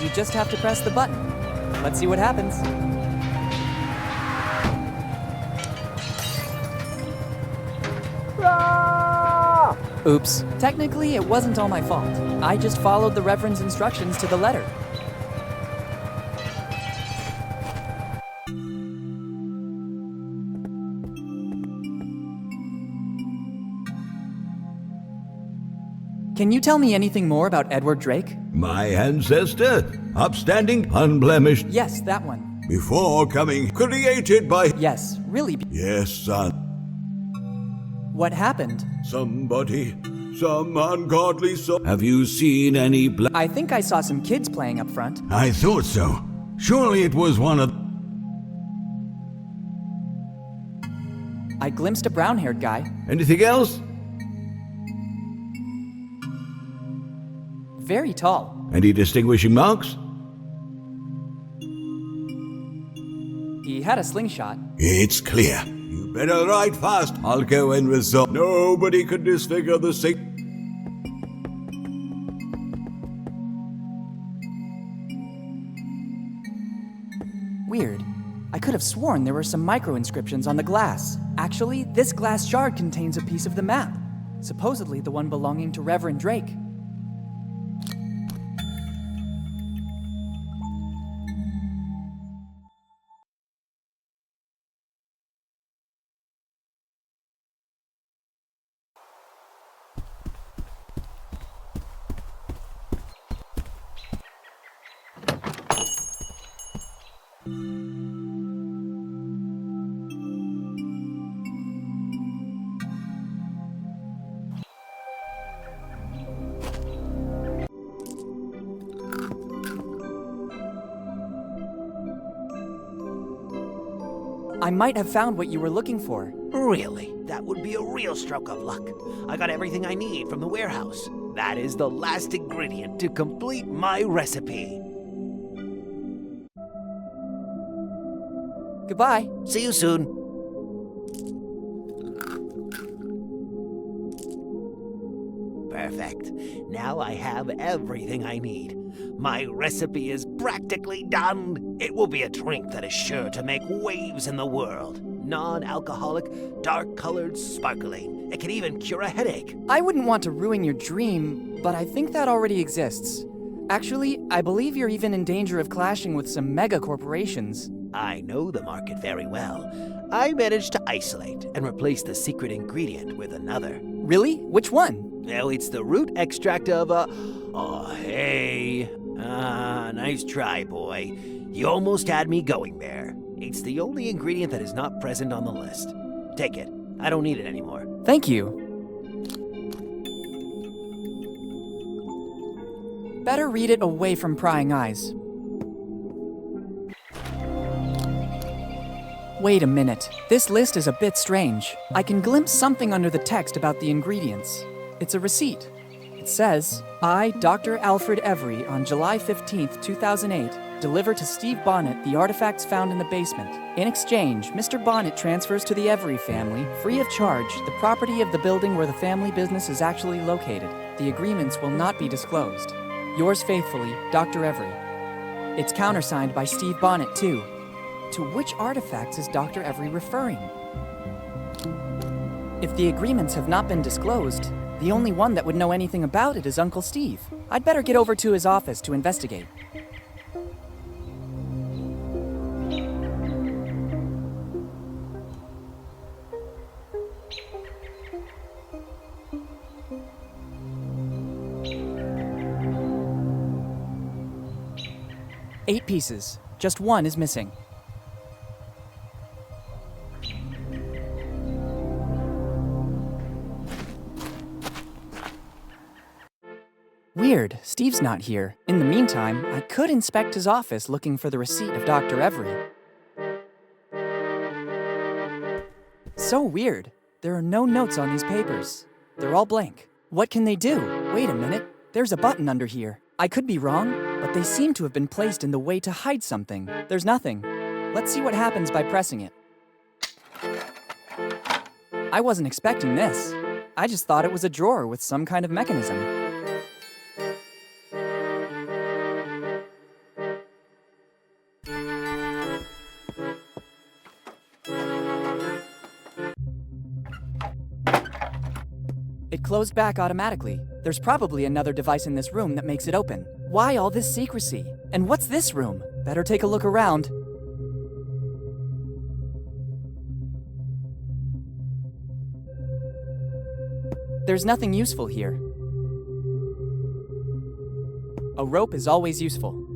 You just have to press the button. Let's see what happens. Oops. Technically, it wasn't all my fault. I just followed the Reverend's instructions to the letter. Can you tell me anything more about Edward Drake? My ancestor, upstanding, unblemished. Yes, that one. Before coming, created by... Yes, really. Yes, son. What happened? Somebody, some ungodly soul. Have you seen any I think I saw some kids playing up front. I thought so. Surely it was one of... I glimpsed a brown-haired guy. Anything else? Very tall. Any distinguishing marks? He had a slingshot. It's clear. You better ride fast. I'll go and resolve. Nobody could disfigure the sick. Weird. I could have sworn there were some micro-inscriptions on the glass. Actually, this glass shard contains a piece of the map. Supposedly the one belonging to Reverend Drake. I might have found what you were looking for. Really? That would be a real stroke of luck. I got everything I need from the warehouse. That is the last ingredient to complete my recipe. Goodbye. See you soon. Perfect. Now I have everything I need. My recipe is practically done. It will be a drink that is sure to make waves in the world. Non-alcoholic, dark-colored, sparkling. It can even cure a headache. I wouldn't want to ruin your dream, but I think that already exists. Actually, I believe you're even in danger of clashing with some mega corporations. I know the market very well. I managed to isolate and replace the secret ingredient with another. Really? Which one? Well, it's the root extract of Oh, hey. Nice try, boy. You almost had me going there. It's the only ingredient that is not present on the list. Take it. I don't need it anymore. Thank you. Better read it away from prying eyes. Wait a minute. This list is a bit strange. I can glimpse something under the text about the ingredients. It's a receipt. It says, I, Dr. Alfred Every, on July 15th, 2008, deliver to Steve Bonnet the artifacts found in the basement. In exchange, Mr. Bonnet transfers to the Every family, free of charge, the property of the building where the family business is actually located. The agreements will not be disclosed. Yours faithfully, Dr. Every. It's countersigned by Steve Bonnet, too. To which artifacts is Dr. Every referring? If the agreements have not been disclosed, the only one that would know anything about it is Uncle Steve. I'd better get over to his office to investigate. Eight pieces. Just one is missing. Weird, Steve's not here. In the meantime, I could inspect his office looking for the receipt of Dr. Every. So weird. There are no notes on these papers. They're all blank. What can they do? Wait a minute. There's a button under here. I could be wrong, but they seem to have been placed in the way to hide something. There's nothing. Let's see what happens by pressing it. I wasn't expecting this. I just thought it was a drawer with some kind of mechanism. closed back automatically. There's probably another device in this room that makes it open. Why all this secrecy? And what's this room? Better take a look around. There's nothing useful here. A rope is always useful.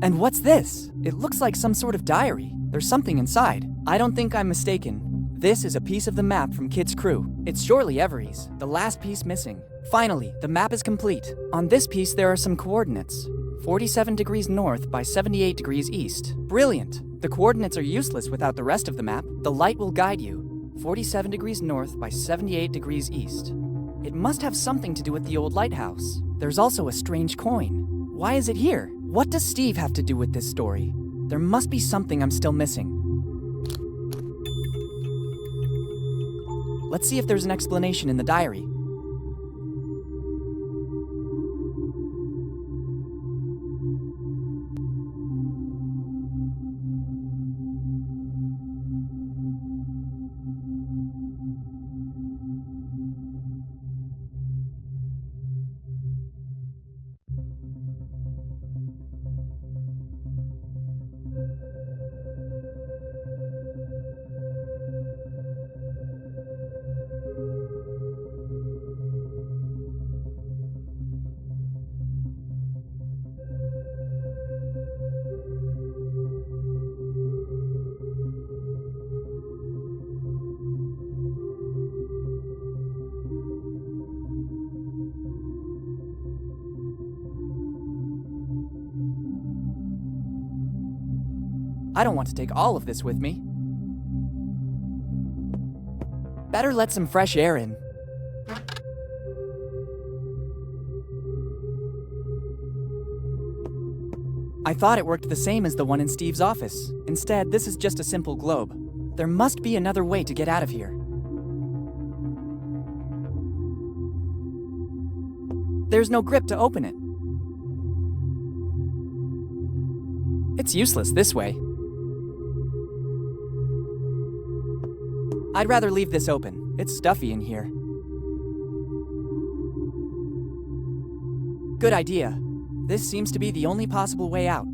And what's this? It looks like some sort of diary. There's something inside. I don't think I'm mistaken. This is a piece of the map from Kid's crew. It's surely Every's, the last piece missing. Finally, the map is complete. On this piece there are some coordinates. 47 degrees north by 78 degrees east. Brilliant! The coordinates are useless without the rest of the map. The light will guide you. 47 degrees north by 78 degrees east. It must have something to do with the old lighthouse. There's also a strange coin. Why is it here? What does Steve have to do with this story? There must be something I'm still missing. Let's see if there's an explanation in the diary. I don't want to take all of this with me. Better let some fresh air in. I thought it worked the same as the one in Steve's office. Instead, this is just a simple globe. There must be another way to get out of here. There's no grip to open it. It's useless this way. I'd rather leave this open. It's stuffy in here. Good idea. This seems to be the only possible way out.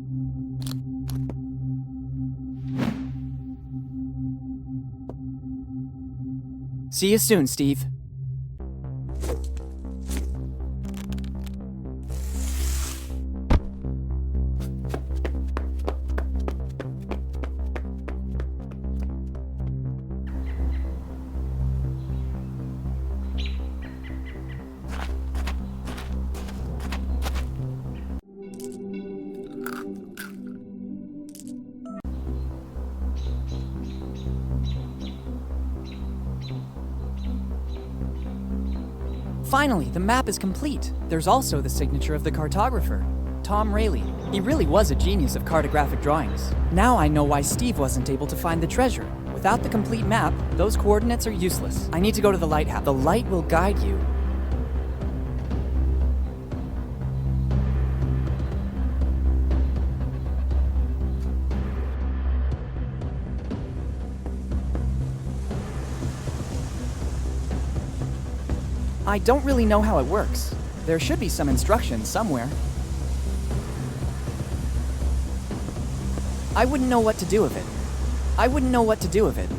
See you soon, Steve. Finally, the map is complete. There's also the signature of the cartographer, Tom Rayleigh. He really was a genius of cartographic drawings. Now I know why Steve wasn't able to find the treasure. Without the complete map, those coordinates are useless. I need to go to the lighthouse. The light will guide you. I don't really know how it works. There should be some instructions somewhere. I wouldn't know what to do with it. I wouldn't know what to do with it.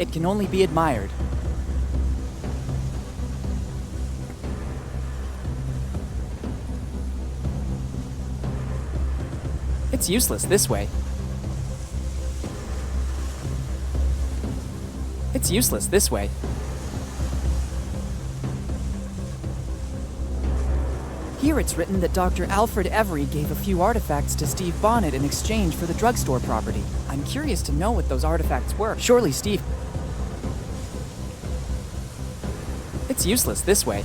It can only be admired. It's useless this way. It's useless this way. Here it's written that Dr. Alfred Every gave a few artifacts to Steve Bonnet in exchange for the drugstore property. I'm curious to know what those artifacts were. Surely Steve... It's useless this way.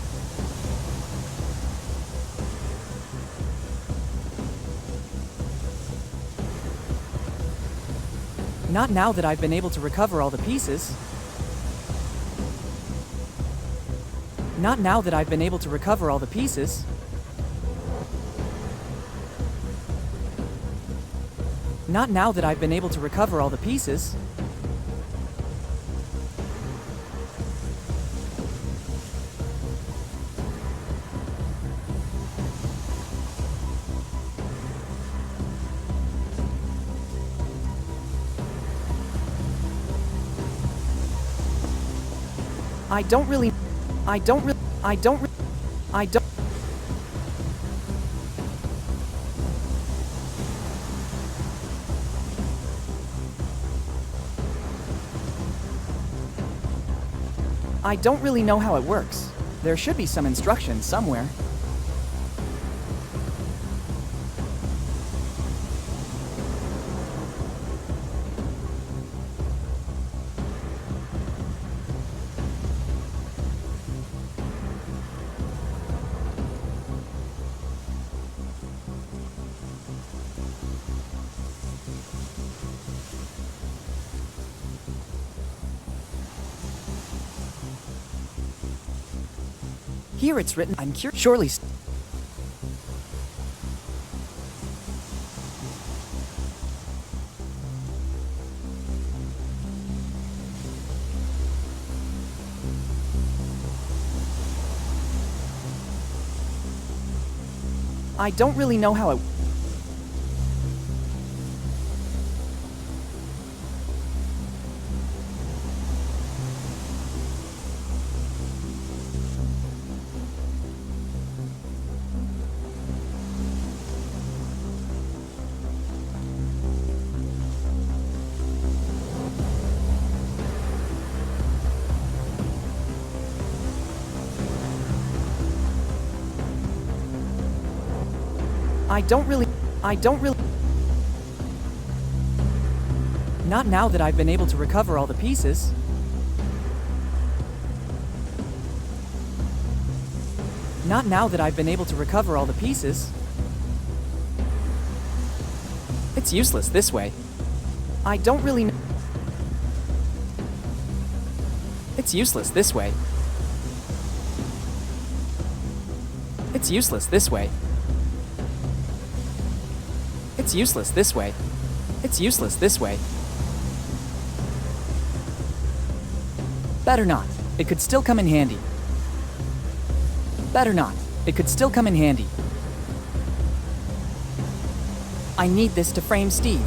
Not now that I've been able to recover all the pieces. Not now that I've been able to recover all the Not now that I've been able to recover all the pieces. I don't really know how it works. There should be some instructions somewhere. Here it's written, I'm curious. Surely. I don't really know how it. I don't really. Not now that I've been able to recover all the pieces. Not now that I've been able to recover all the pieces. It's useless this way. I don't really know. It's useless this way. It's useless this way. It's useless this way. It's useless this way. Better not. It could still come in handy. Better not. It could still come in handy. I need this to frame Steve.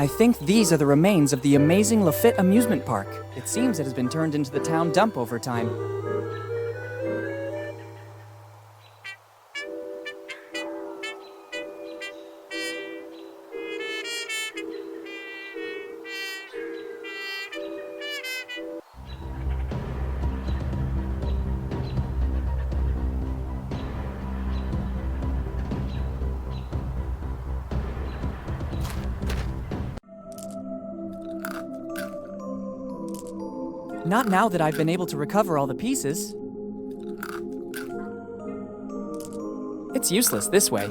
I think these are the remains of the amazing Lafitte amusement park. It seems it has been turned into the town dump over time. Not now that I've been able to recover all the pieces. It's useless this way.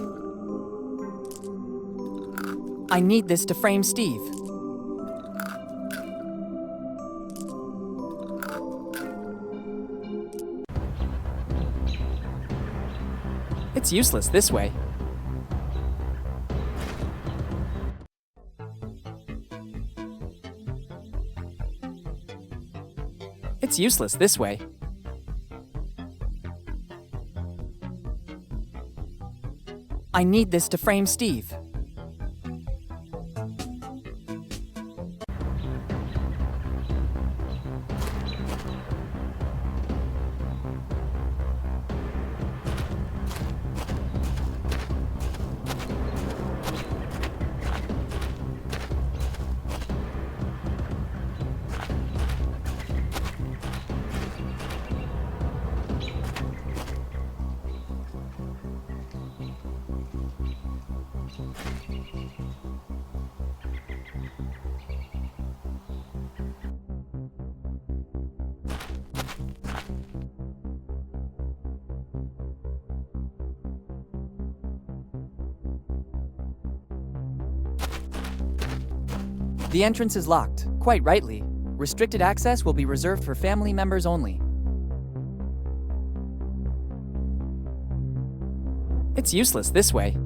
I need this to frame Steve. It's useless this way. It's useless this way. I I need this to frame Steve. The entrance is locked, quite rightly. Restricted access will be reserved for family members only. It's useless this way.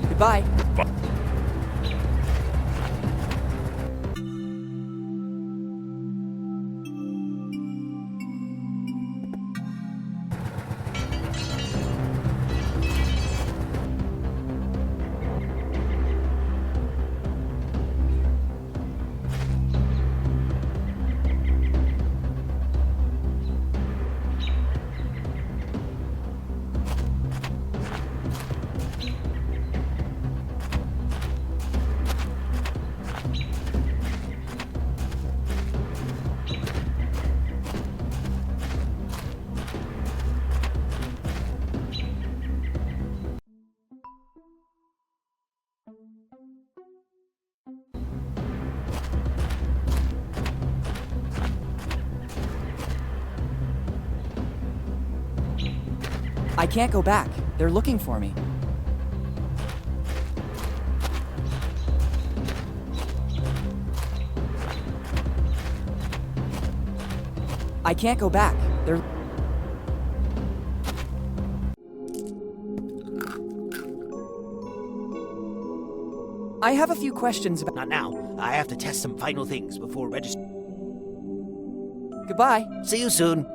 Goodbye. I can't go back. They're looking for me. I can't go back. They're... I have a few questions about... Not now. I have to test some final things before registering. Goodbye. See you soon.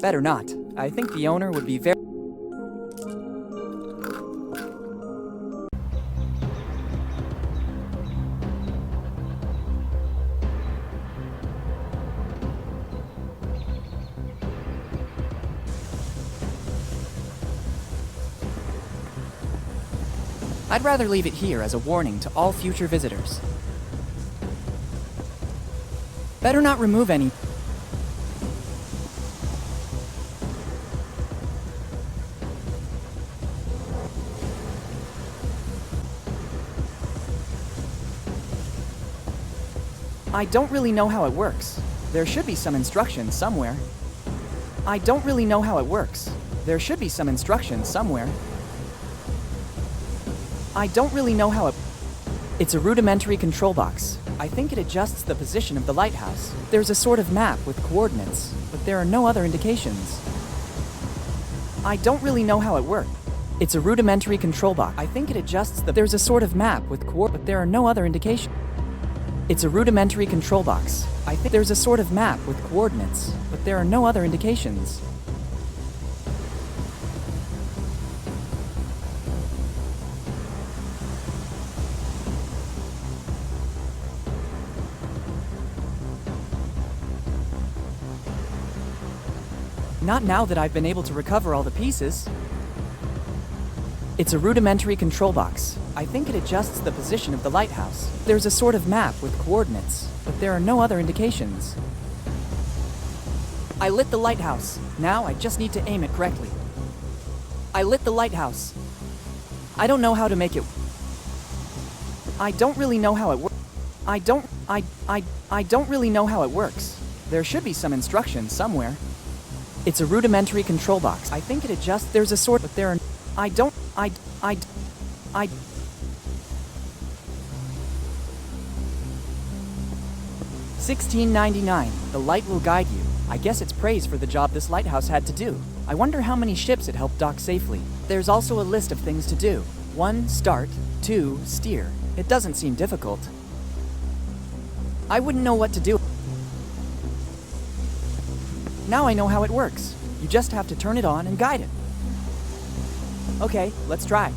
Better not. I think the owner would be very... I'd rather leave it here as a warning to all future visitors. Better not remove any... I don't really know how it works. There should be some instructions somewhere. I don't really know how it works. There should be some instructions somewhere. I don't really know how it... It's a rudimentary control box. I think it adjusts the position of the lighthouse. There's a sort of map with coordinates, but there are no other indications. I don't really know how it works. It's a rudimentary control box. I think it adjusts the... There's a sort of map with but there are no other indications. It's a rudimentary control box. I think there's a sort of map with coordinates, but there are no other indications. Not now that I've been able to recover all the pieces. It's a rudimentary control box. I think it adjusts the position of the lighthouse. There's a sort of map with coordinates, but there are no other indications. I lit the lighthouse. Now I just need to aim it correctly. I lit the lighthouse. I don't know how to make it... I don't really know how it works. I don't really know how it works. There should be some instructions somewhere. It's a rudimentary control box. I think it adjusts... There's a sort... But there are... I don't... 1699. The light will guide you. I guess it's praise for the job this lighthouse had to do. I wonder how many ships it helped dock safely. There's also a list of things to do. 1, start. 2, steer. It doesn't seem difficult. I wouldn't know what to do. Now I know how it works. You just have to turn it on and guide it. Okay, let's try.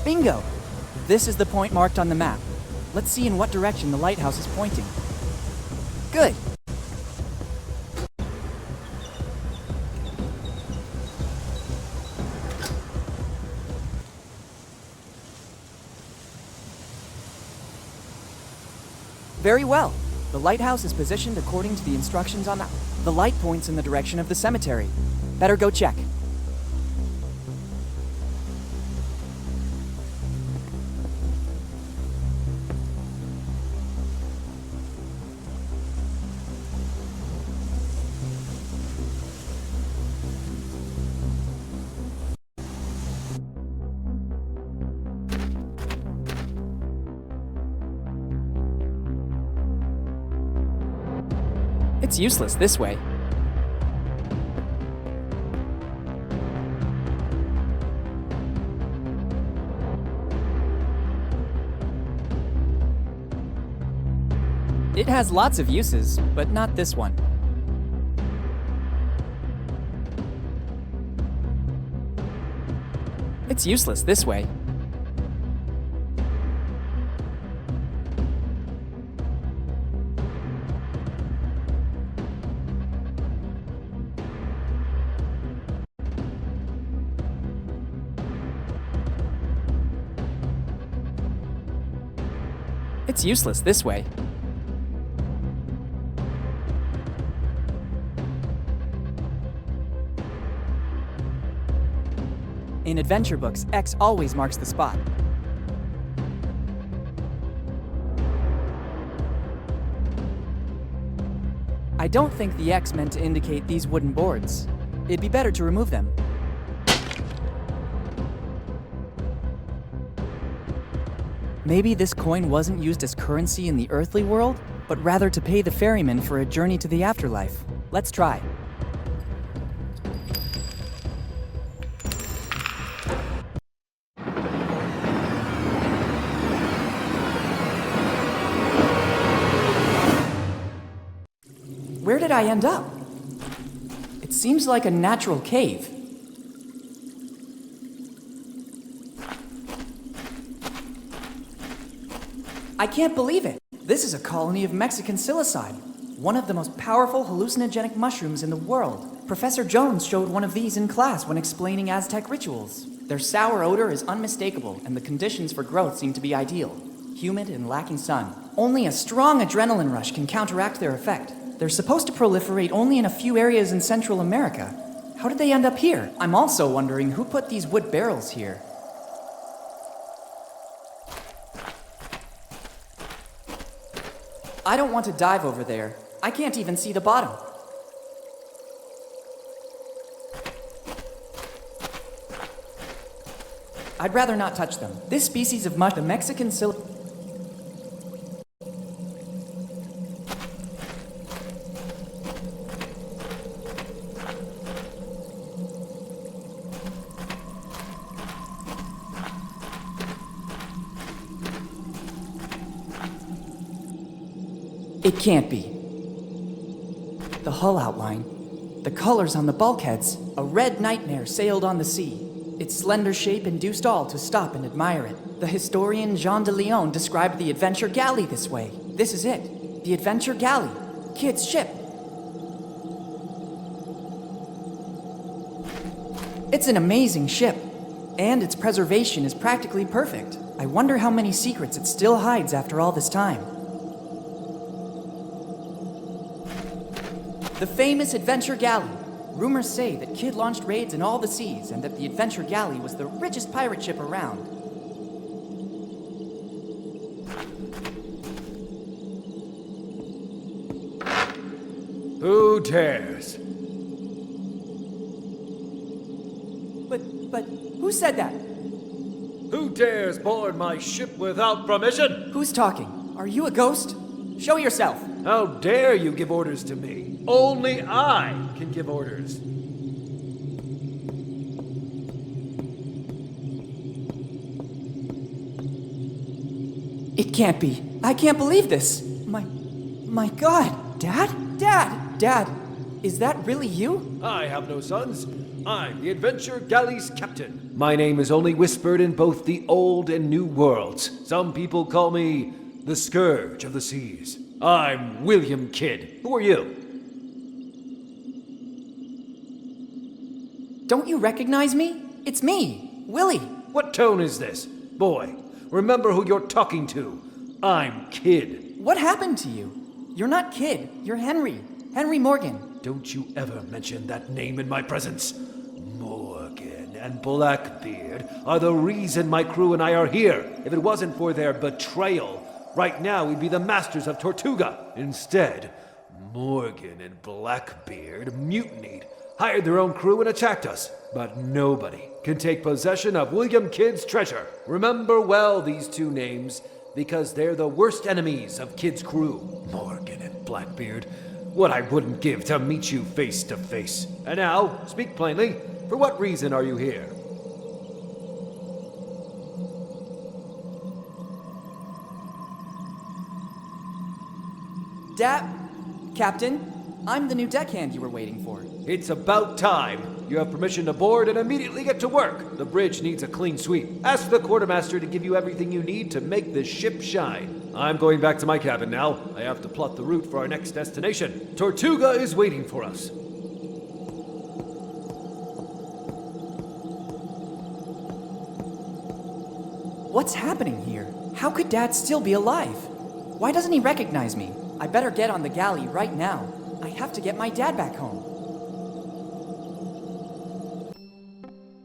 Bingo! This is the point marked on the map. Let's see in what direction the lighthouse is pointing. Good! Very well. The lighthouse is positioned according to the instructions on the... The light points in the direction of the cemetery. Better go check. It's useless this way. It has lots of uses, but not this one. It's useless this way. It's useless this way. In adventure books, X always marks the spot. I don't think the X meant to indicate these wooden boards. It'd be better to remove them. Maybe this coin wasn't used as currency in the earthly world, but rather to pay the ferryman for a journey to the afterlife. Let's try. Where did I end up? It seems like a natural cave. I can't believe it. This is a colony of Mexican psilocybe, one of the most powerful hallucinogenic mushrooms in the world. Professor Jones showed one of these in class when explaining Aztec rituals. Their sour odor is unmistakable, and the conditions for growth seem to be ideal. Humid and lacking sun. Only a strong adrenaline rush can counteract their effect. They're supposed to proliferate only in a few areas in Central America. How did they end up here? I'm also wondering who put these wood barrels here. I don't want to dive over there. I can't even see the bottom. I'd rather not touch them. This species of the Mexican It can't be. The hull outline, the colors on the bulkheads, a red nightmare sailed on the sea. Its slender shape induced all to stop and admire it. The historian Jean de Leon described the adventure galley this way. This is it. The adventure galley. Kid's ship. It's an amazing ship, and its preservation is practically perfect. I wonder how many secrets it still hides after all this time. The famous adventure galley. Rumors say that Kid launched raids in all the seas and that the adventure galley was the richest pirate ship around. Who dares? But who said that? Who dares board my ship without permission? Who's talking? Are you a ghost? Show yourself. How dare you give orders to me? Only I can give orders. It can't be. I can't believe this. My God. Dad, is that really you? I have no sons. I'm the Adventure Galley's captain. My name is only whispered in both the old and new worlds. Some people call me the Scourge of the Seas. I'm William Kidd. Who are you? Don't you recognize me? It's me, Willy. What tone is this? Boy, remember who you're talking to. I'm Kidd. What happened to you? You're not Kidd. You're Henry. Henry Morgan. Don't you ever mention that name in my presence. Morgan and Blackbeard are the reason my crew and I are here. If it wasn't for their betrayal, right now we'd be the masters of Tortuga. Instead, Morgan and Blackbeard mutinied, hired their own crew and attacked us. But nobody can take possession of William Kidd's treasure. Remember well these two names, because they're the worst enemies of Kidd's crew. Morgan and Blackbeard. What I wouldn't give to meet you face to face. And now, speak plainly. For what reason are you here? Captain, I'm the new deckhand you were waiting for. It's about time. You have permission to board and immediately get to work. The bridge needs a clean sweep. Ask the quartermaster to give you everything you need to make the ship shine. I'm going back to my cabin now. I have to plot the route for our next destination. Tortuga is waiting for us. What's happening here? How could Dad still be alive? Why doesn't he recognize me? I better get on the galley right now. I have to get my dad back home.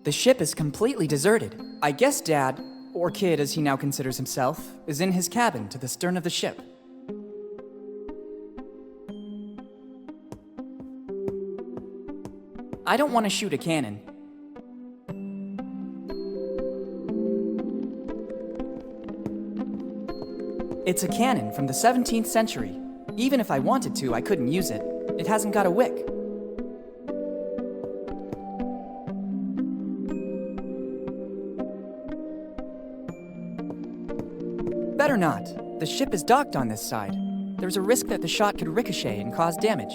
The ship is completely deserted. I guess Dad, or Kid as he now considers himself, is in his cabin to the stern of the ship. I don't want to shoot a cannon. It's a cannon from the 17th century. Even if I wanted to, I couldn't use it. It hasn't got a wick. Better not. The ship is docked on this side. There's a risk that the shot could ricochet and cause damage.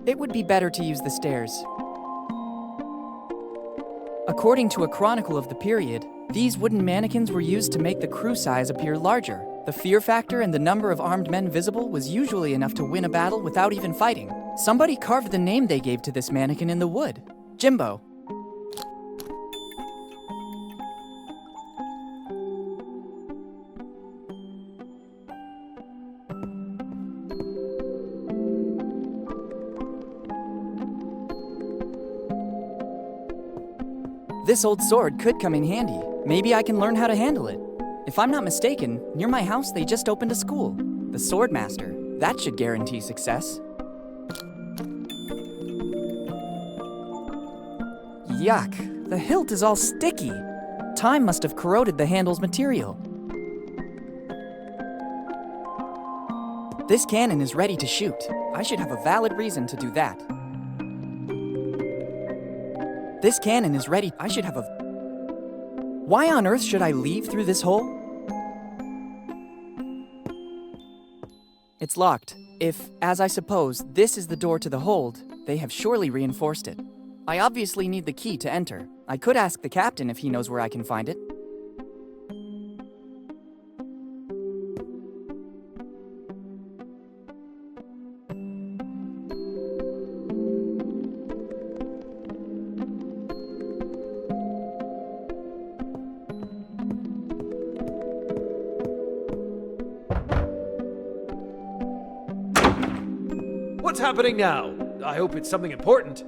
It would be better to use the stairs. According to a chronicle of the period, these wooden mannequins were used to make the crew size appear larger. The fear factor and the number of armed men visible was usually enough to win a battle without even fighting. Somebody carved the name they gave to this mannequin in the wood. Jimbo. This old sword could come in handy. Maybe I can learn how to handle it. If I'm not mistaken, near my house they just opened a school. The Swordmaster. That should guarantee success. Yuck, the hilt is all sticky. Time must have corroded the handle's material. This cannon is ready to shoot. I should have a valid reason to do that. This cannon is ready. I should have a... Why on earth should I leave through this hole? It's locked. If, as I suppose, this is the door to the hold, they have surely reinforced it. I obviously need the key to enter. I could ask the captain if he knows where I can find it. What's happening now? I hope it's something important.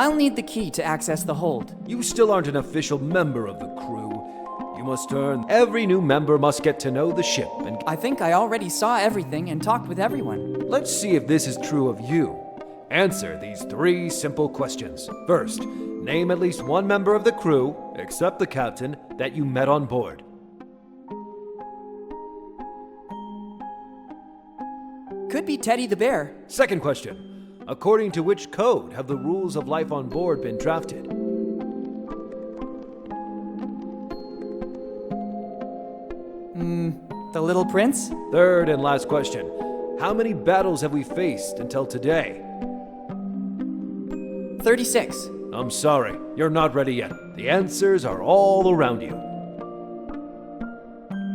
I'll need the key to access the hold. You still aren't an official member of the crew. You must earn. Every new member must get to know the ship and. I think I already saw everything and talked with everyone. Let's see if this is true of you. Answer these 3 simple questions. First, name at least one member of the crew, except the captain, that you met on board. Could be Teddy the bear. Second question. According to which code have the rules of life on board been drafted? The Little Prince? Third and last question. How many battles have we faced until today? 36. I'm sorry, you're not ready yet. The answers are all around you.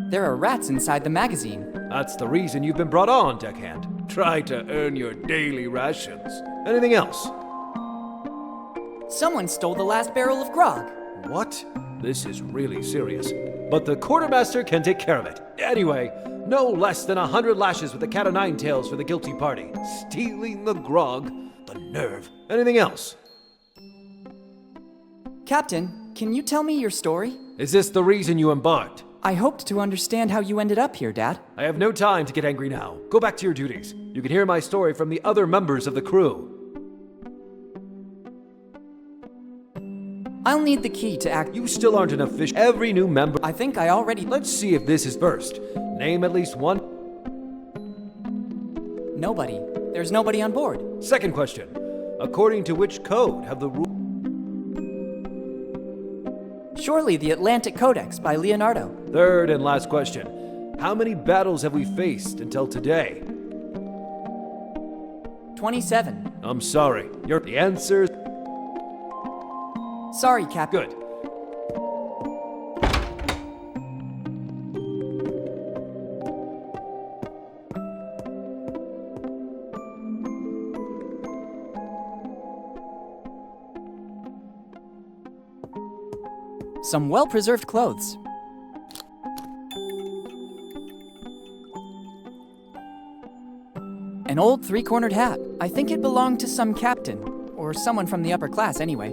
There are rats inside the magazine. That's the reason you've been brought on, deckhand. Try to earn your daily rations. Anything else? Someone stole the last barrel of grog. What? This is really serious. But the quartermaster can take care of it. Anyway, no less than 100 lashes with the cat o' nine tails for the guilty party. Stealing the grog. The nerve. Anything else? Captain, can you tell me your story? Is this the reason you embarked? I hoped to understand how you ended up here, Dad. I have no time to get angry now. Go back to your duties. You can hear my story from the other members of the crew. I'll need the key to act. You still aren't an official. Every new member. I think I already. Let's see if this is first. Name at least one. Nobody. There's nobody on board. Second question. According to which code have the rules? Surely the Atlantic Codex by Leonardo. Third and last question. How many battles have we faced until today? 27. I'm sorry. The answers. Sorry, Cap. Good. Some well-preserved clothes. An old 3-cornered hat. I think it belonged to some captain, or someone from the upper class anyway.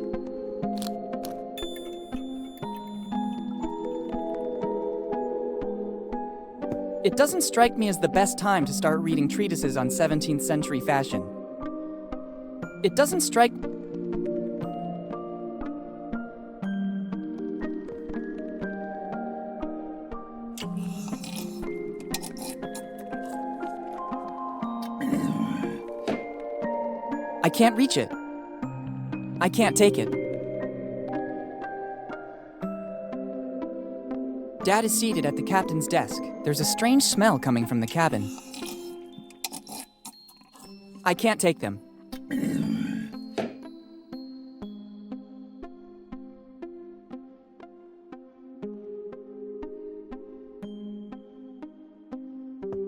It doesn't strike me as the best time to start reading treatises on 17th century fashion. It doesn't strike... I can't reach it. I can't take it. Dad is seated at the captain's desk. There's a strange smell coming from the cabin. I can't take them.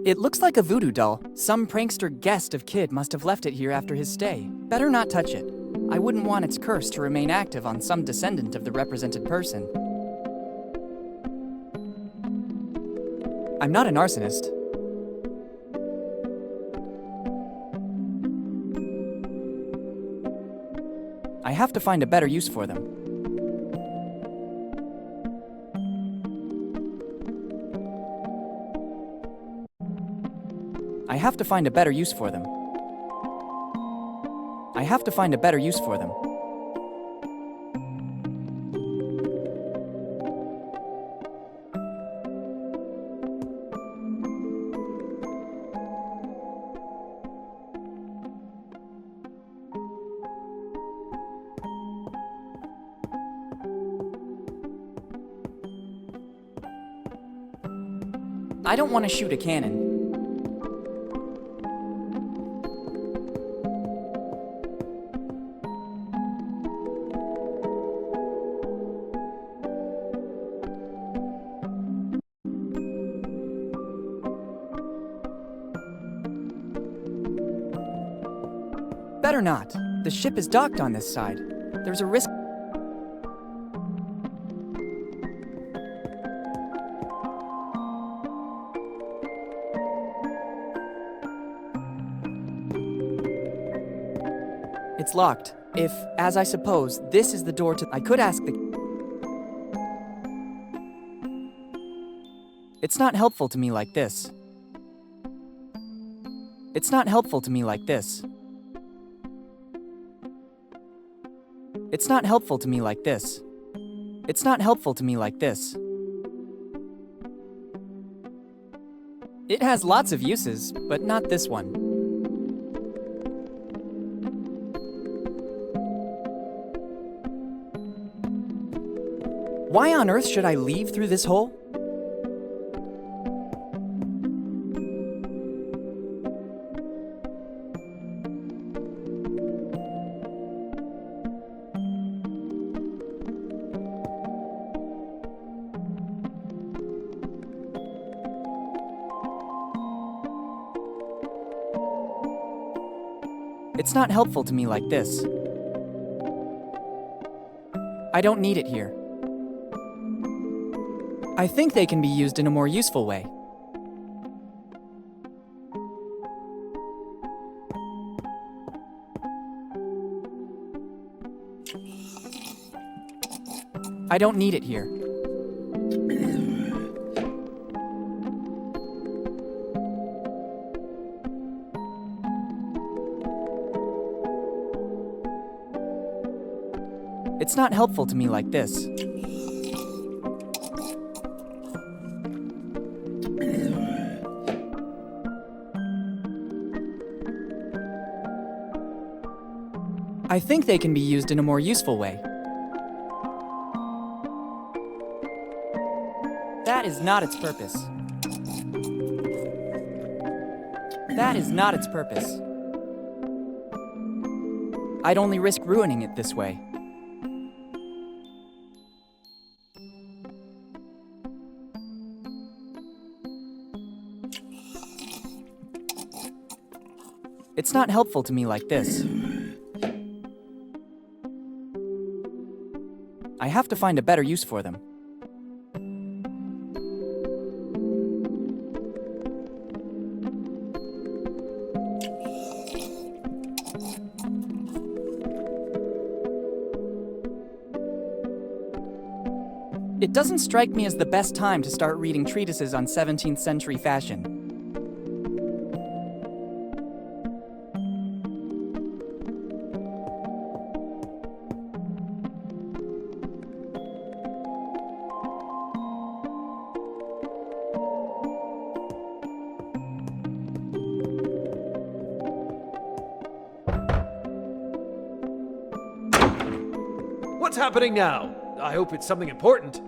It looks like a voodoo doll. Some prankster guest of Kid must have left it here after his stay. Better not touch it. I wouldn't want its curse to remain active on some descendant of the represented person. I'm not an arsonist. I have to find a better use for them. I have to find a better use for them. I have to find a better use for them. I don't want to shoot a cannon. Better not. The ship is docked on this side. There's a risk. It's locked. If, as I suppose, this is the door to... I could ask the... It's not helpful to me like this. It's not helpful to me like this. It's not helpful to me like this. It's not helpful to me like this. It has lots of uses, but not this one. Why on earth should I leave through this hole? It's not helpful to me like this. I don't need it here. I think they can be used in a more useful way. I don't need it here. It's not helpful to me like this. I think they can be used in a more useful way. That is not its purpose. That is not its purpose. I'd only risk ruining it this way. It's not helpful to me like this. I have to find a better use for them. It doesn't strike me as the best time to start reading treatises on 17th century fashion. What's happening now? I hope it's something important.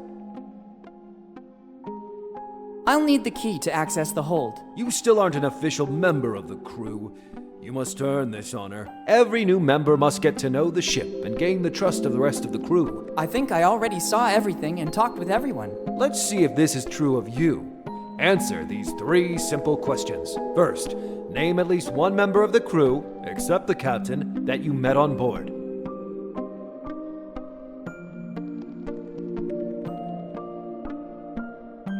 I'll need the key to access the hold. You still aren't an official member of the crew. You must earn this honor. Every new member must get to know the ship and gain the trust of the rest of the crew. I think I already saw everything and talked with everyone. Let's see if this is true of you. Answer these 3 simple questions. First, name at least one member of the crew, except the captain, that you met on board.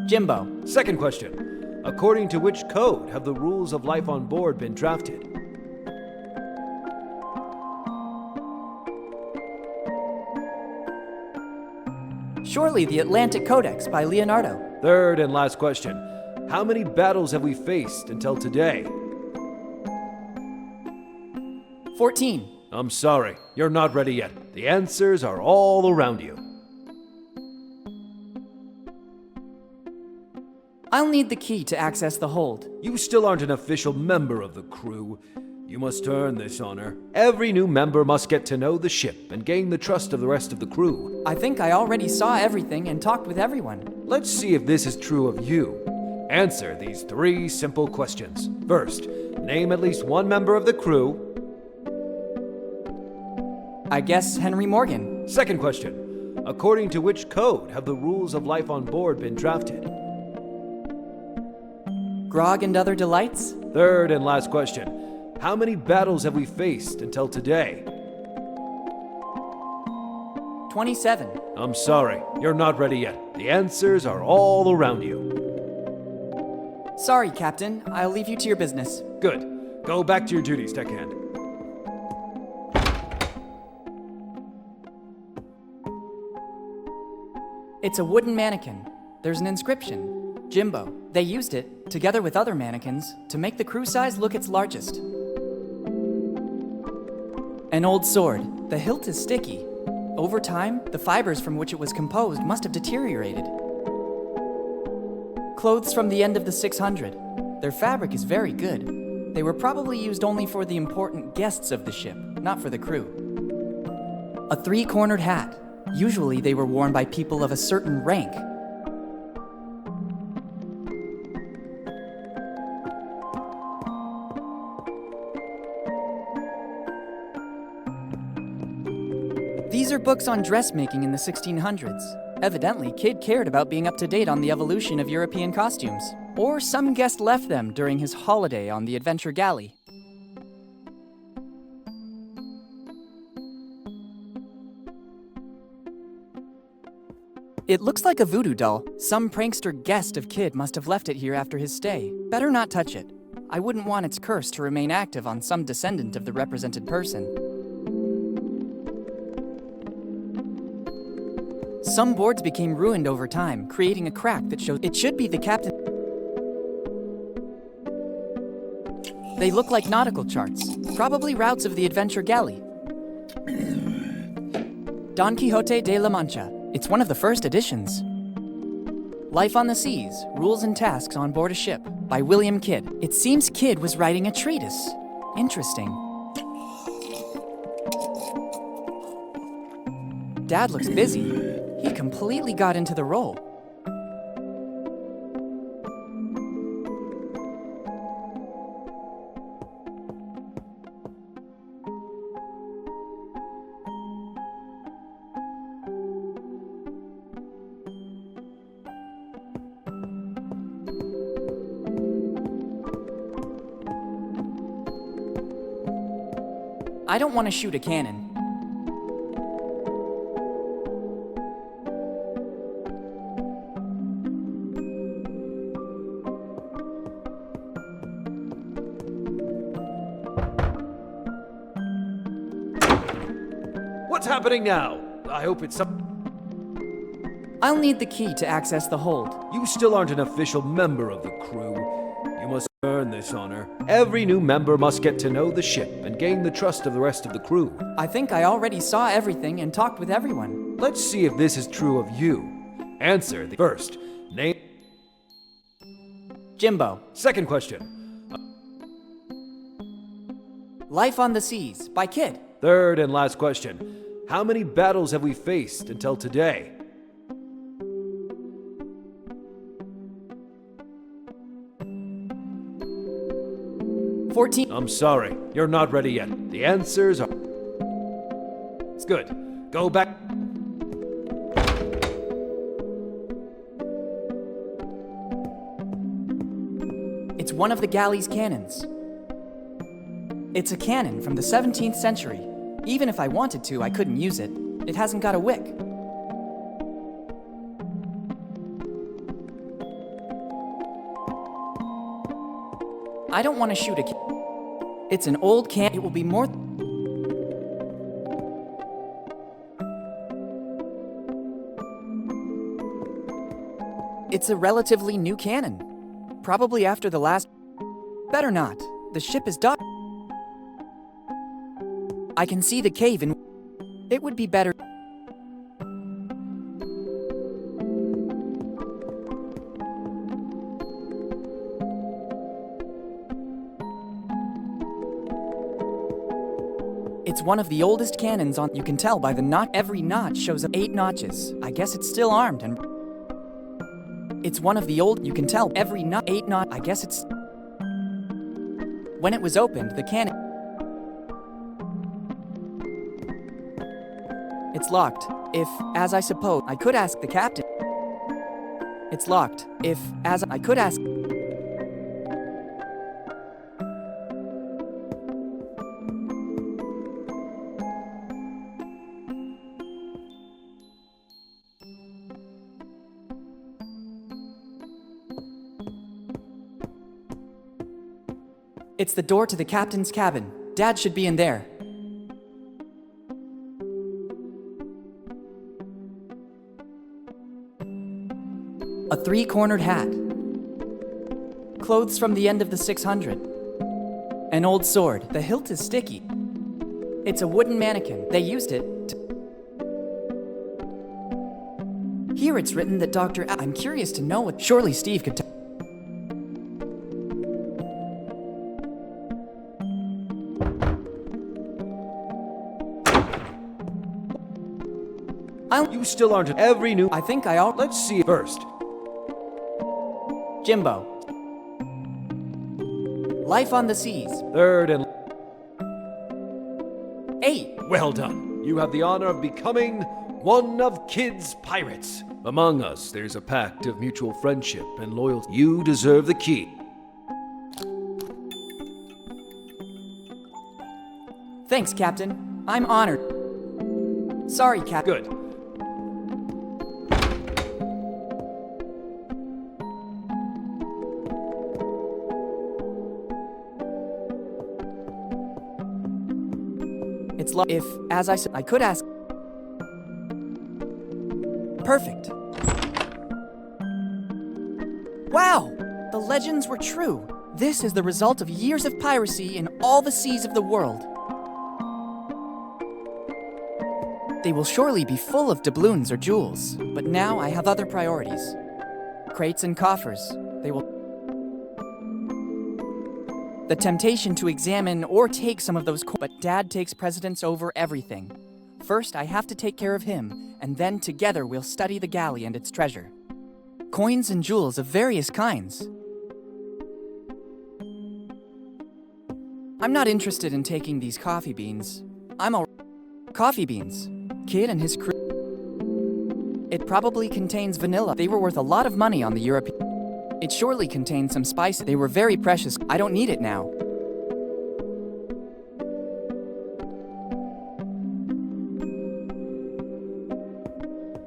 Jimbo. Second question. According to which code have the rules of life on board been drafted? Surely the Atlantic Codex by Leonardo. Third and last question. How many battles have we faced until today? 14. I'm sorry, you're not ready yet. The answers are all around you. I'll need the key to access the hold. You still aren't an official member of the crew. You must earn this honor. Every new member must get to know the ship and gain the trust of the rest of the crew. I think I already saw everything and talked with everyone. Let's see if this is true of you. Answer these 3 simple questions. First, name at least one member of the crew. I guess Henry Morgan. Second question, according to which code have the rules of life on board been drafted? Grog and other delights? Third and last question, how many battles have we faced until today? 27. I'm sorry, you're not ready yet. The answers are all around you. Sorry, Captain. I'll leave you to your business. Good. Go back to your duties, deckhand. It's a wooden mannequin. There's an inscription. Jimbo. They used it, together with other mannequins, to make the crew size look its largest. An old sword. The hilt is sticky. Over time, the fibers from which it was composed must have deteriorated. Clothes from the end of the 600. Their fabric is very good. They were probably used only for the important guests of the ship, not for the crew. A 3-cornered hat. Usually they were worn by people of a certain rank. These are books on dressmaking in the 1600s. Evidently, Kidd cared about being up to date on the evolution of European costumes. Or some guest left them during his holiday on the Adventure Galley. It looks like a voodoo doll. Some prankster guest of Kidd must have left it here after his stay. Better not touch it. I wouldn't want its curse to remain active on some descendant of the represented person. Some boards became ruined over time, creating a crack that shows it should be the captain. They look like nautical charts, probably routes of the Adventure Galley. Don Quixote de la Mancha. It's one of the first editions. Life on the Seas, Rules and Tasks on Board a Ship, by William Kidd. It seems Kidd was writing a treatise. Interesting. Dad looks busy. He completely got into the role. I don't want to shoot a cannon. What's happening now? I hope it's some... I'll need the key to access the hold. You still aren't an official member of the crew. You must earn this honor. Every new member must get to know the ship and gain the trust of the rest of the crew. I think I already saw everything and talked with everyone. Let's see if this is true of you. Answer the first. Name. Jimbo. Second question. Life on the Seas, by Kidd. Third and last question. How many battles have we faced until today? I'm sorry, you're not ready yet. The answers are... It's good. Go back... It's one of the galley's cannons. It's a cannon from the 17th century. Even if I wanted to, I couldn't use it. It hasn't got a wick. I don't want to shoot a It's an old can. It will be more... It's a relatively new cannon. Probably after the last... Better not. The ship is docked. I can see the cave in... It would be better... It's one of the oldest cannons on... You can tell by the notch. Every notch shows 8 notches. I guess it's still armed and... It's one of the old, you can tell, every knot, 8 knot, I guess it's... When it was opened, the cannon... It's locked. If, as I suppose, I could ask the captain. It's locked. If, as I could ask... It's the door to the captain's cabin. Dad should be in there. A 3-cornered hat. Clothes from the end of the 600. An old sword. The hilt is sticky. It's a wooden mannequin. They used it to... Here it's written that I'm curious to know what... Surely Steve could tell... You still aren't every new... I think I all... Let's see it first. Jimbo. Life on the seas. Third and... 8. Well done. You have the honor of becoming one of Kid's pirates. Among us, there's a pact of mutual friendship and loyalty. You deserve the key. Thanks, Captain. I'm honored. Sorry, Captain. Good. It's if, as I said, I could ask... Perfect. Wow! The legends were true. This is the result of years of piracy in all the seas of the world. They will surely be full of doubloons or jewels, but now I have other priorities. Crates and coffers. They will... The temptation to examine or take some of those but Dad takes precedence over everything. First, I have to take care of him, and then together we'll study the galley and its treasure. Coins and jewels of various kinds. I'm not interested in taking these coffee beans. Coffee beans. Kid and his crew. It probably contains vanilla. They were worth a lot of money on the European... It surely contained some spice. They were very precious. I don't need it now.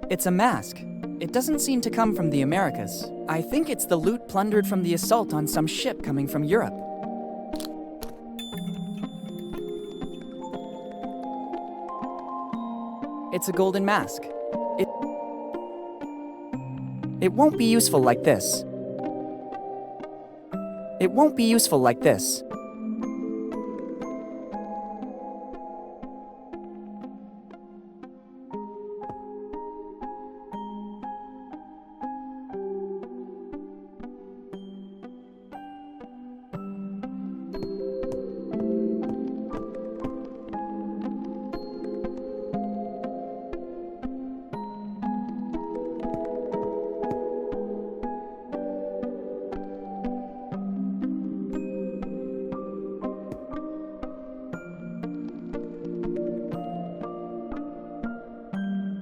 It's a mask. It doesn't seem to come from the Americas. I think it's the loot plundered from the assault on some ship coming from Europe. It's a golden mask. It won't be useful like this. It won't be useful like this.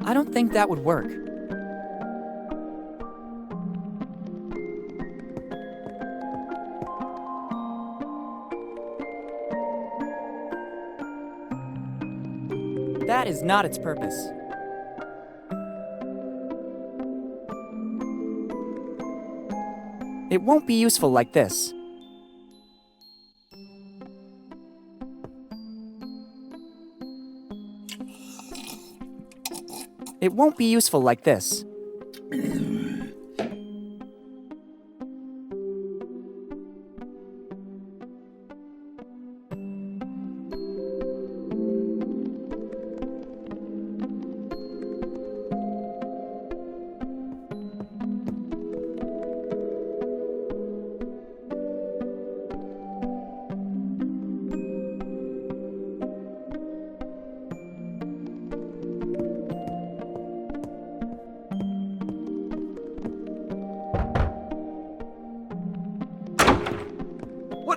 I don't think that would work. That is not its purpose. It won't be useful like this. It won't be useful like this.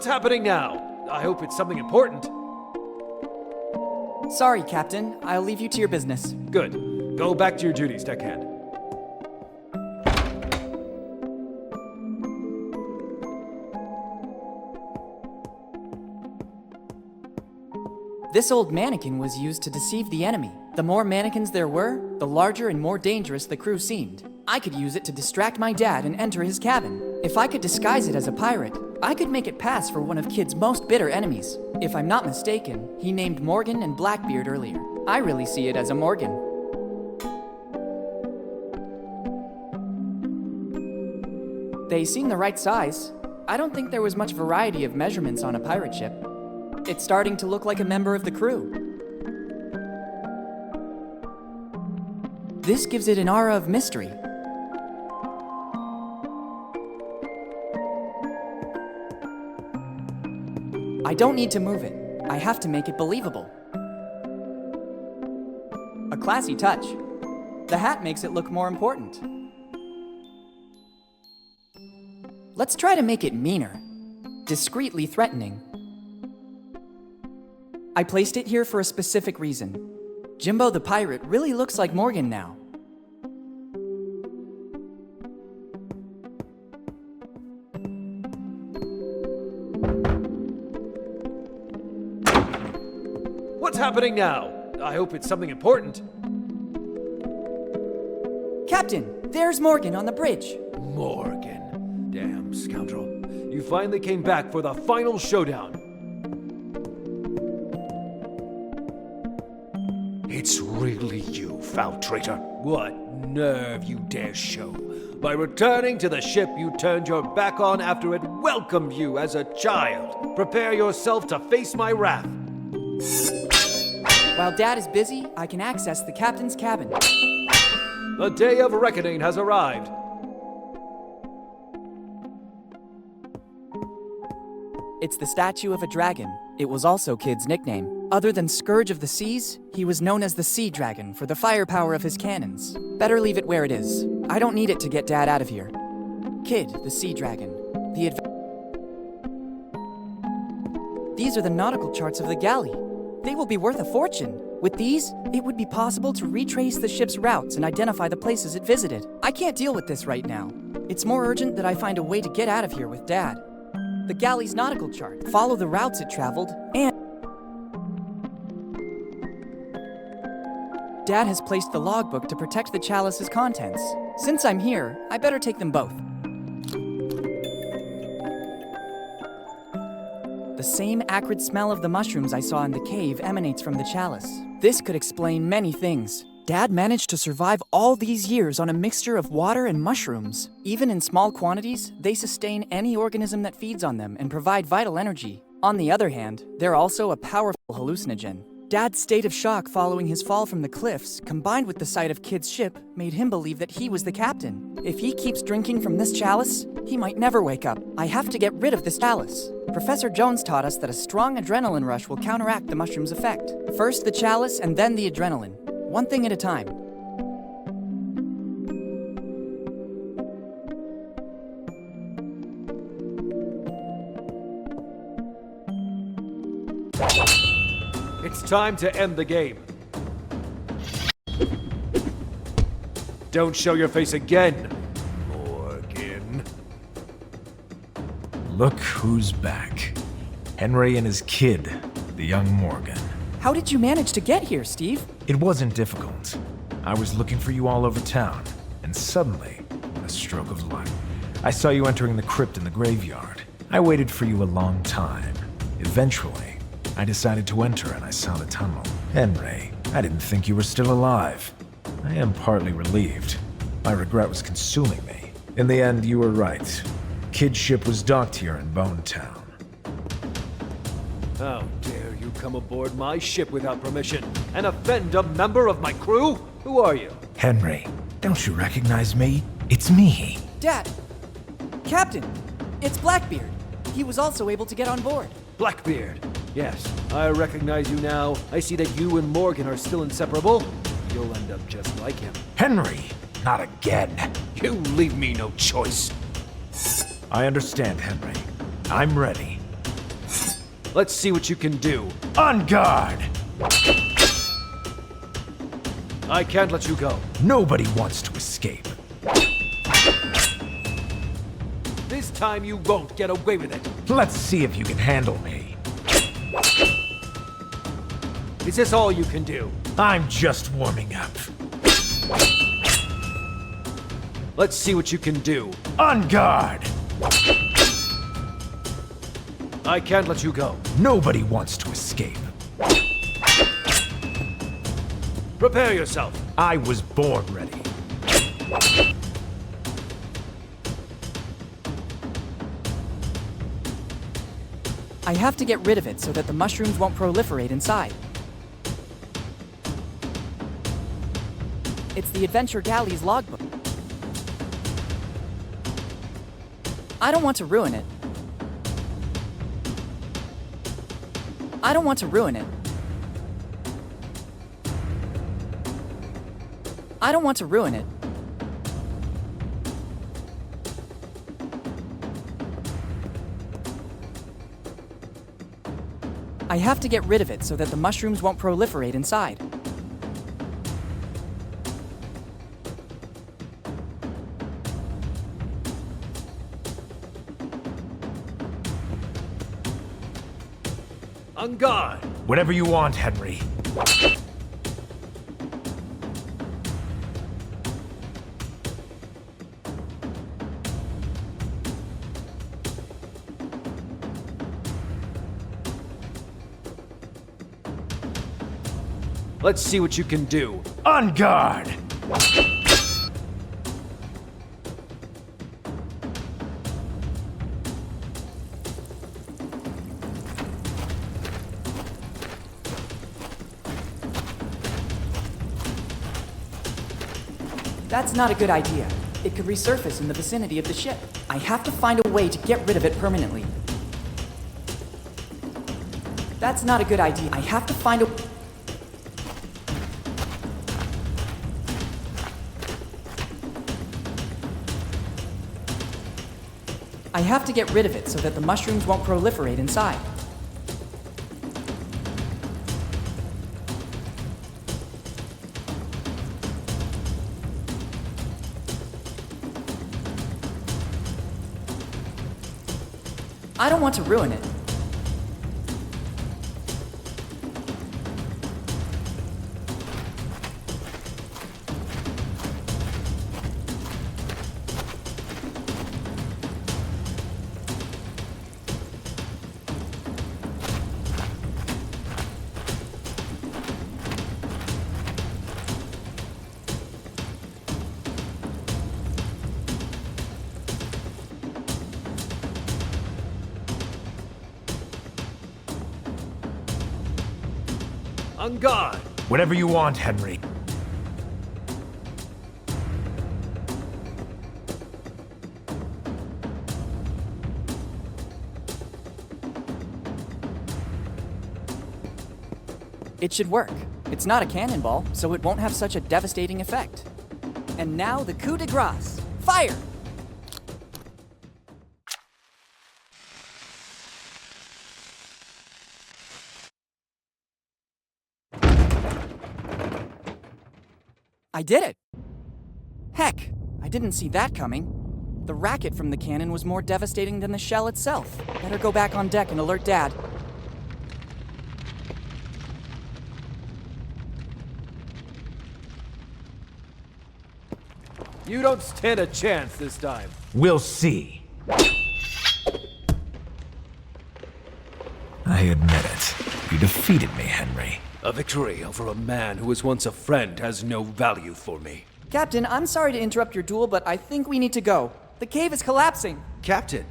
What's happening now? I hope it's something important. Sorry, Captain. I'll leave you to your business. Good. Go back to your duties, deckhand. This old mannequin was used to deceive the enemy. The more mannequins there were, the larger and more dangerous the crew seemed. I could use it to distract my dad and enter his cabin. If I could disguise it as a pirate, I could make it pass for one of Kid's most bitter enemies. If I'm not mistaken, he named Morgan and Blackbeard earlier. I really see it as a Morgan. They seem the right size. I don't think there was much variety of measurements on a pirate ship. It's starting to look like a member of the crew. This gives it an aura of mystery. I don't need to move it. I have to make it believable. A classy touch. The hat makes it look more important. Let's try to make it meaner. Discreetly threatening. I placed it here for a specific reason. Jimbo the pirate really looks like Morgan now. What's happening now? I hope it's something important. Captain, there's Morgan on the bridge. Morgan. Damn scoundrel. You finally came back for the final showdown. It's really you, foul traitor. What nerve you dare show. By returning to the ship you turned your back on after it welcomed you as a child. Prepare yourself to face my wrath. While Dad is busy, I can access the captain's cabin. The day of reckoning has arrived. It's the statue of a dragon. It was also Kid's nickname. Other than Scourge of the Seas, he was known as the Sea Dragon for the firepower of his cannons. Better leave it where it is. I don't need it to get Dad out of here. Kid, the Sea Dragon. These are the nautical charts of the galley. They will be worth a fortune. With these, it would be possible to retrace the ship's routes and identify the places it visited. I can't deal with this right now. It's more urgent that I find a way to get out of here with Dad. The galley's nautical chart, follow the routes it traveled, and Dad has placed the logbook to protect the chalice's contents. Since I'm here, I better take them both. The same acrid smell of the mushrooms I saw in the cave emanates from the chalice. This could explain many things. Dad managed to survive all these years on a mixture of water and mushrooms. Even in small quantities, they sustain any organism that feeds on them and provide vital energy. On the other hand, they're also a powerful hallucinogen. Dad's state of shock following his fall from the cliffs, combined with the sight of Kid's ship, made him believe that he was the captain. If he keeps drinking from this chalice, he might never wake up. I have to get rid of this chalice. Professor Jones taught us that a strong adrenaline rush will counteract the mushroom's effect. First the chalice and then the adrenaline. One thing at a time. It's time to end the game. Don't show your face again, Morgan. Look who's back. Henry and his kid, the young Morgan. How did you manage to get here, Steve? It wasn't difficult. I was looking for you all over town, and suddenly, a stroke of luck. I saw you entering the crypt in the graveyard. I waited for you a long time. Eventually, I decided to enter and I saw the tunnel. Henry, I didn't think you were still alive. I am partly relieved. My regret was consuming me. In the end, you were right. Kid's ship was docked here in Bone Town. How dare you come aboard my ship without permission and offend a member of my crew? Who are you? Henry, don't you recognize me? It's me. Dad! Captain! It's Blackbeard. He was also able to get on board. Blackbeard. Yes, I recognize you now. I see that you and Morgan are still inseparable. You'll end up just like him. Henry, not again. You leave me no choice. I understand, Henry. I'm ready. Let's see what you can do. On guard! I can't let you go. Nobody wants to escape. This time you won't get away with it. Let's see if you can handle me. Is this all you can do? I'm just warming up. Let's see what you can do. On guard! I can't let you go. Nobody wants to escape. Prepare yourself. I was born ready. I have to get rid of it so that the mushrooms won't proliferate inside. It's the Adventure Galley's logbook. I don't want to ruin it. I don't want to ruin it. I don't want to ruin it. I have to get rid of it so that the mushrooms won't proliferate inside. On guard. Whatever you want, Henry. Let's see what you can do. On guard! That's not a good idea. It could resurface in the vicinity of the ship. I have to find a way to get rid of it permanently. That's not a good idea. I have to find a... I have to get rid of it so that the mushrooms won't proliferate inside. I don't want to ruin it. On guard. Whatever you want, Henry. It should work. It's not a cannonball, so it won't have such a devastating effect. And now the coup de grace. Fire! I did it! Heck, I didn't see that coming. The racket from the cannon was more devastating than the shell itself. Better go back on deck and alert Dad. You don't stand a chance this time. We'll see. I admit it. You defeated me, Henry. A victory over a man who was once a friend has no value for me. Captain, I'm sorry to interrupt your duel, but I think we need to go. The cave is collapsing. Captain,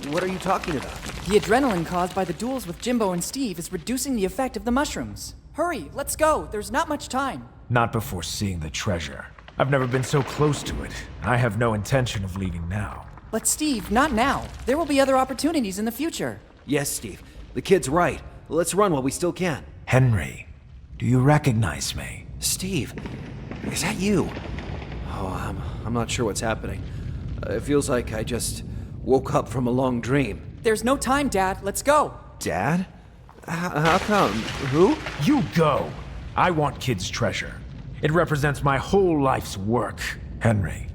what are you talking about? The adrenaline caused by the duels with Jimbo and Steve is reducing the effect of the mushrooms. Hurry, let's go. There's not much time. Not before seeing the treasure. I've never been so close to it. I have no intention of leaving now. But Steve, not now. There will be other opportunities in the future. Yes, Steve. The kid's right. Let's run while we still can. Henry, do you recognize me? Steve, is that you? Oh, I'm not sure what's happening. It feels like I just woke up from a long dream. There's no time, Dad. Let's go. Dad? How come? Who? You go! I want Kid's treasure. It represents my whole life's work. Henry,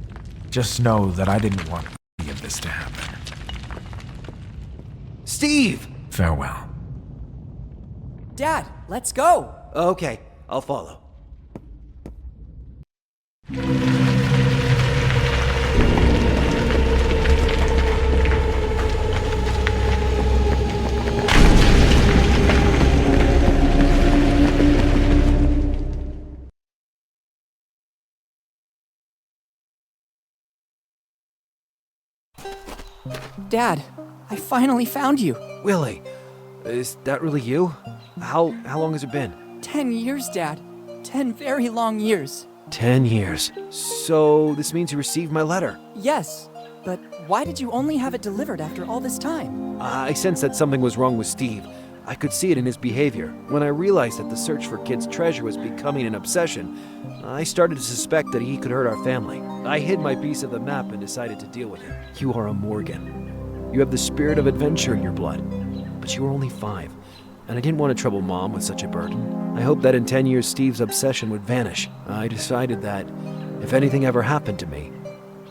just know that I didn't want any of this to happen. Steve! Farewell. Dad, let's go! Okay, I'll follow. Dad, I finally found you. Willy, is that really you? How long has it been? 10 years, Dad. 10 very long years. 10 years. So this means you received my letter. Yes, but why did you only have it delivered after all this time? I sensed that something was wrong with Steve. I could see it in his behavior. When I realized that the search for Kid's treasure was becoming an obsession, I started to suspect that he could hurt our family. I hid my piece of the map and decided to deal with him. You are a Morgan. You have the spirit of adventure in your blood, but you were only 5, and I didn't want to trouble Mom with such a burden. I hoped that in 10 years Steve's obsession would vanish. I decided that if anything ever happened to me,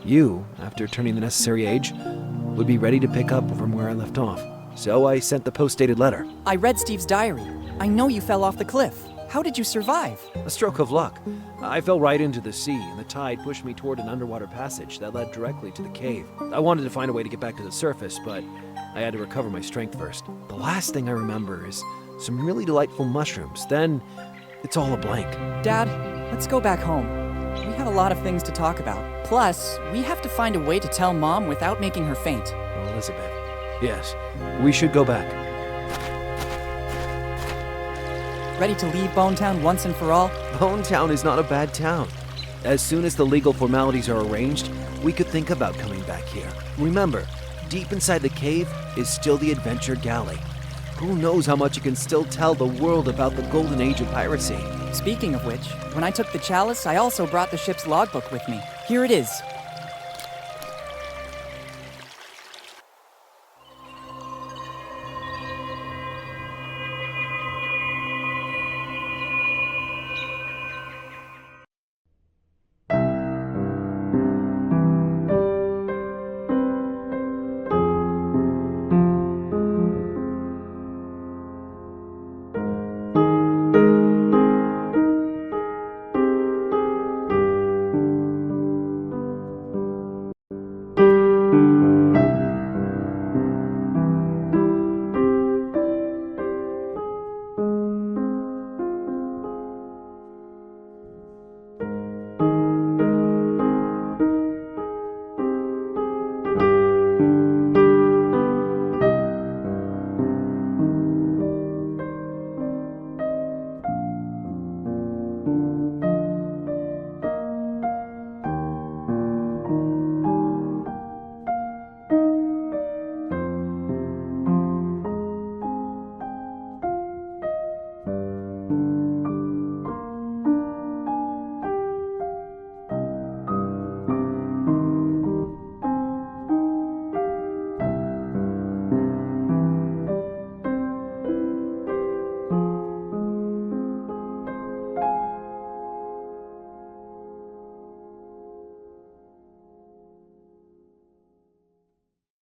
you, after turning the necessary age, would be ready to pick up from where I left off. So I sent the post-dated letter. I read Steve's diary. I know you fell off the cliff. How did you survive? A stroke of luck. I fell right into the sea, and the tide pushed me toward an underwater passage that led directly to the cave. I wanted to find a way to get back to the surface, but I had to recover my strength first. The last thing I remember is some really delightful mushrooms. Then, it's all a blank. Dad, let's go back home. We have a lot of things to talk about. Plus, we have to find a way to tell Mom without making her faint. Elizabeth, yes, we should go back. Ready to leave Bonetown once and for all? Bonetown is not a bad town. As soon as the legal formalities are arranged, we could think about coming back here. Remember, deep inside the cave is still the Adventure Galley. Who knows how much it can still tell the world about the golden age of piracy. Speaking of which, when I took the chalice, I also brought the ship's logbook with me. Here it is.